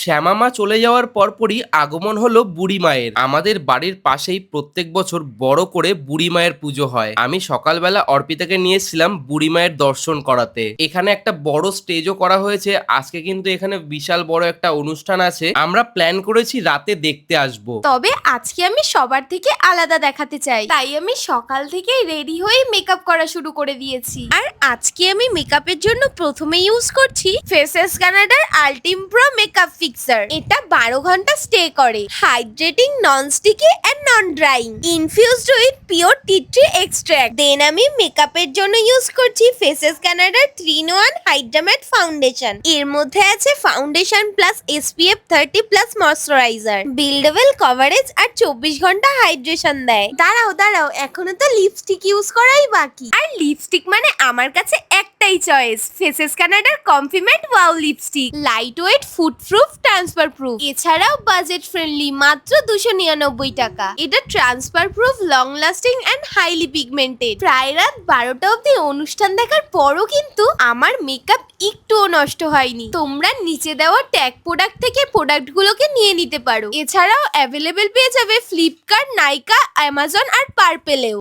শ্যামা চলে যাওয়ার পরপরই আগমন হলো বুড়ি মায়ের। আমাদের বাড়ির পাশেই প্রত্যেক বছর বড় করে বুড়ি মায়ের পুজো হয়। আমি সকালবেলা অর্পিতাকে নিয়েছিলাম বুড়ি মায়ের দর্শন করাতে। এখানে একটা বড় স্টেজও করা হয়েছে। আজকে কিন্তু এখানে বিশাল বড় একটা অনুষ্ঠান আছে। আমরা প্ল্যান করেছি রাতে দেখতে আসবো। তবে আজকে আমি সবার থেকে আলাদা দেখাতে চাই, তাই আমি সকাল থেকেই রেডি হয়ে মেকআপ করা শুরু করে দিয়েছি। আর আজকে আমি মেকআপের জন্য প্রথমে ইউজ করছি ফেসেস কানাডার আলটিম প্রো মেকআপ ফিক্সার। এটা 12 ঘন্টা স্টে করে, hydrating, non sticky and non drying, infused with pure tea tree extract. Then আমি মেকআপের জন্য ইউজ করছি ফেসেস কানাডার 3-in-1 হাইড্রা ম্যাট ফাউন্ডেশন। এর মধ্যে আছে foundation plus SPF 30 plus moisturiser, buildable coverage আর 24 ঘন্টা হাইড্রেশন দেয়। দাঁড়াও এখনো তো লিপস্টিক ইউজ করাই বাকি। আর লিপস্টিক মানে আমার কাছে একটাই চয়েস, ফেসেস কানাডার কমফিমেন্ট wow lipstick. Lightweight, food proof, transfer proof. এছাড়াও বাজেট ফ্রেন্ডলি, মাত্র 299 টাকা। এটা transfer proof, long lasting and highly pigmented. প্রায় রাত 12টা অবধি অনুষ্ঠান দেখার পরও কিন্তু আমার মেকআপ একটুও নষ্ট হয়নি। তোমরা নিচে দেওয়া ট্যাগ প্রোডাক্ট থেকে প্রোডাক্টগুলোকে নিয়ে নিতে পারো। এছাড়াও অ্যাভেলেবেল পেয়ে যাবে ফ্লিপকার্ট, নাইকা, অ্যামাজন আর পার্পেলেও।